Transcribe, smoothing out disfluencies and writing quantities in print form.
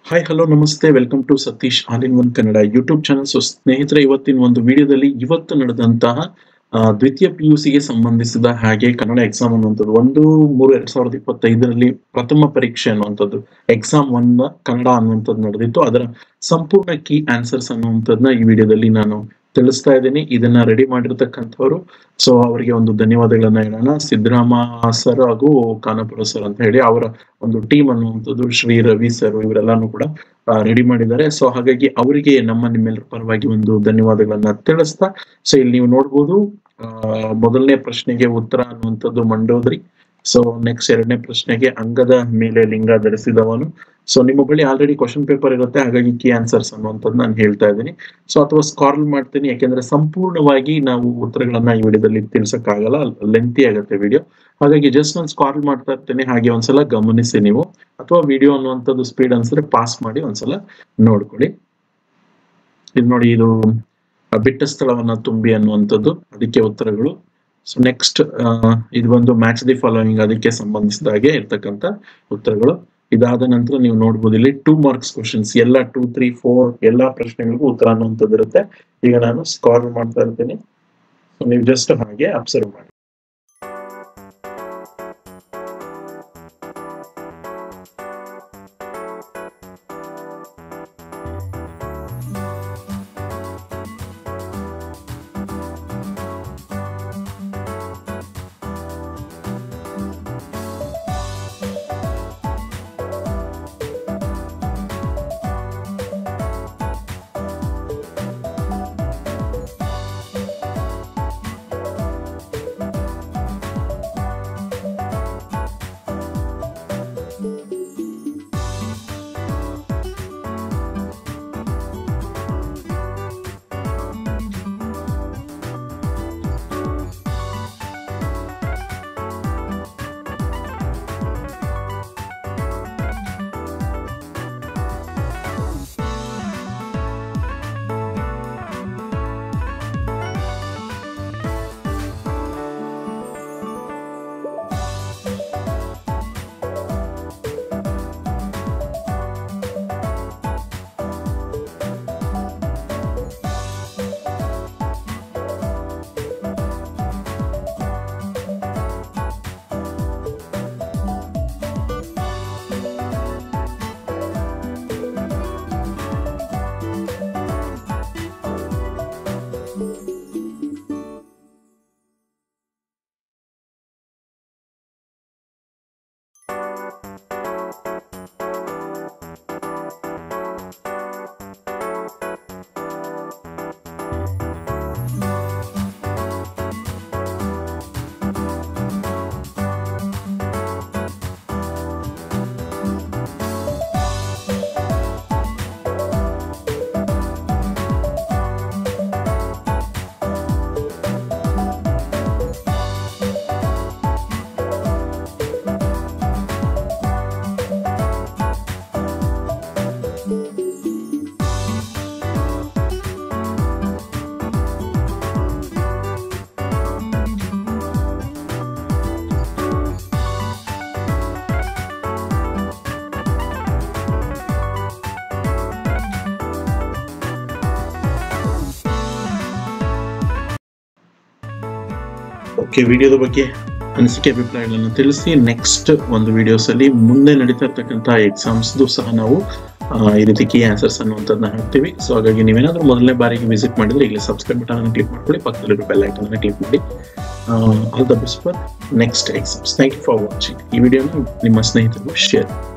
Hi hello ನಮಸ್ತೆ welcome to Satish all in one Kannada YouTube channel. So ಸ್ನೇಹಿತರೆ, ಇವತ್ತಿನ ಒಂದು ವಿಡಿಯೋದಲ್ಲಿ ಇವತ್ತು ನಡೆದಂತಹ ದ್ವಿತೀಯ PUCಗೆ ಸಂಬಂಧಿಸಿದ ಹಾಗೆ ಕನ್ನಡ ಎಕ್ಸಾಮ್ ಅನ್ನುವಂಥದ್ದು 1-3-2025 ಪ್ರಥಮ ಪರೀಕ್ಷೆ ಅನ್ನುವಂಥದ್ದು ಎಕ್ಸಾಮ್ 1 ಕನ್ನಡ ಅನ್ನುವಂಥದ್ದು ನಡೆದಿತ್ತು. ಅದರ ಸಂಪೂರ್ಣ ಕೀ ಆನ್ಸರ್ಸ್ ಅನ್ನುವಂಥದ್ದನ್ನ ಈ ವಿಡಿಯೋದಲ್ಲಿ ನಾನು ತಿಳಿಸ್ತಾ ಇದ್ದೀನಿ. ಇದನ್ನ ರೆಡಿ ಮಾಡಿರ್ತಕ್ಕಂಥವ್ರು, ಸೊ ಅವರಿಗೆ ಒಂದು ಧನ್ಯವಾದಗಳನ್ನ ಹೇಳೋಣ. ಸಿದ್ದರಾಮ ಸರ್ ಹಾಗೂ ಖಾನಾಪುರ ಸರ್ ಅಂತ ಹೇಳಿ ಅವರ ಒಂದು ಟೀಮ್ ಅನ್ನುವಂಥದ್ದು, ಶ್ರೀ ರವಿ ಸರ್ ಇವರೆಲ್ಲಾನು ಕೂಡ ರೆಡಿ ಮಾಡಿದ್ದಾರೆ. ಸೊ ಹಾಗಾಗಿ ಅವರಿಗೆ ನಿಮ್ಮೆಲ್ಲರ ಪರವಾಗಿ ಒಂದು ಧನ್ಯವಾದಗಳನ್ನ ತಿಳಿಸ್ತಾ, ಸೊ ಇಲ್ಲಿ ನೀವು ನೋಡ್ಬೋದು ಮೊದಲನೇ ಪ್ರಶ್ನೆಗೆ ಉತ್ತರ ಅನ್ನುವಂಥದ್ದು ಮಂಡೋದ್ರಿ. ಸೊ ನೆಕ್ಸ್ಟ್ ಎರಡನೇ ಪ್ರಶ್ನೆಗೆ ಅಂಗದ ಮೇಲೆ ಲಿಂಗ ಧರಿಸಿದವನು. ಸೊ ನಿಮ್ಮ ಬಳಿ ಆಲ್ರೆಡಿ ಕ್ವಶನ್ ಪೇಪರ್ ಇರುತ್ತೆ, ಹಾಗಾಗಿ ಕೀ ಆನ್ಸರ್ಸ್ ಅನ್ನುವಂಥದ್ದು ನಾನು ಹೇಳ್ತಾ ಇದ್ದೀನಿ. ಸೊ ಅಥವಾ ಸ್ಕಾರ್ಲ್ ಮಾಡ್ತೀನಿ, ಯಾಕೆಂದ್ರೆ ಸಂಪೂರ್ಣವಾಗಿ ನಾವು ಉತ್ತರಗಳನ್ನ ಈ ವಿಡಿಯೋದಲ್ಲಿ ತಿಳಿಸಕ್ಕಾಗಲ್ಲ, ಲೆಂತಿ ಆಗುತ್ತೆ ವಿಡಿಯೋ. ಹಾಗಾಗಿ ಜಸ್ಟ್ ನಾನು ಸ್ಕಾರ್ಲ್ ಮಾಡ್ತಾ ಇರ್ತೇನೆ, ಹಾಗೆ ಒಂದ್ಸಲ ಗಮನಿಸಿ ನೀವು. ಅಥವಾ ವಿಡಿಯೋ ಅನ್ನುವಂಥದ್ದು ಸ್ಪೀಡ್ ಅನ್ಸಿದ್ರೆ ಪಾಸ್ ಮಾಡಿ ಒಂದ್ಸಲ ನೋಡ್ಕೊಳ್ಳಿ. ಇದು ನೋಡಿ, ಇದು ಬಿಟ್ಟ ಸ್ಥಳವನ್ನ ತುಂಬಿ ಅನ್ನುವಂಥದ್ದು, ಅದಕ್ಕೆ ಉತ್ತರಗಳು. ಸೊ ನೆಕ್ಸ್ಟ್ ಇದು ಬಂದು ಮ್ಯಾಚ್ ದಿ ಫಾಲೋವಿಂಗ್, ಅದಕ್ಕೆ ಸಂಬಂಧಿಸಿದ ಹಾಗೆ ಇರ್ತಕ್ಕಂಥ ಉತ್ತರಗಳು. ಇದಾದ ನಂತರ ನೀವು ನೋಡ್ಬೋದು ಇಲ್ಲಿ 2 ಮಾರ್ಕ್ಸ್ ಕ್ವಶನ್ಸ್, ಎಲ್ಲ 2, 3, 4 ಎಲ್ಲಾ ಪ್ರಶ್ನೆಗಳಿಗೂ ಉತ್ತರ ಅನ್ನುವಂಥದ್ದು ಇರುತ್ತೆ. ಈಗ ನಾನು ಸ್ಕಾರ್ಲ್ ಮಾಡ್ತಾ ಇರ್ತೀನಿ, ಸೊ ನೀವು ಜಸ್ಟ್ ಹಾಗೆ ಅಬ್ಸರ್ವ್ ಮಾಡಿ. ಓಕೆ, ವಿಡಿಯೋದ ಬಗ್ಗೆ ಅನಿಸಿಕೆ ಅಭಿಪ್ರಾಯಗಳನ್ನು ತಿಳಿಸಿ. ನೆಕ್ಸ್ಟ್ ಒಂದು ವಿಡಿಯೋಸ್ ಅಲ್ಲಿ ಮುಂದೆ ನಡೀತಾ ಇರ್ತಕ್ಕಂಥ ಎಕ್ಸಾಮ್ಸ್ ಸಹ ನಾವು ಈ ರೀತಿ ಕೀ ಆನ್ಸರ್ಸ್ ಅನ್ನುವಂಥದ್ದನ್ನ ಹಾಕ್ತೀವಿ. ಸೊ ಹಾಗಾಗಿ ನೀವೇನಾದ್ರೂ ಮೊದಲನೇ ಬಾರಿಗೆ ವಿಸಿಟ್ ಮಾಡಿದ್ರೆ ಇಲ್ಲಿ ಸಬ್ಸ್ಕ್ರೈಬ್ ಬಟನ್ ಅನ್ನು ಕ್ಲಿಕ್ ಮಾಡ್ಕೊಳ್ಳಿ, ಪಕ್ಕದಲ್ಲಿರೋ ಬೆಲ್ ಐಕಾನ್ ಅನ್ನು ಕ್ಲಿಕ್ ಮಾಡಿ. All the best for next exams. Thank you for watching. ಈ ವಿಡಿಯೋನ ನಿಮ್ಮ ಸ್ನೇಹಿತರಿಗೂ ಶೇರ್ ಮಾಡಿ.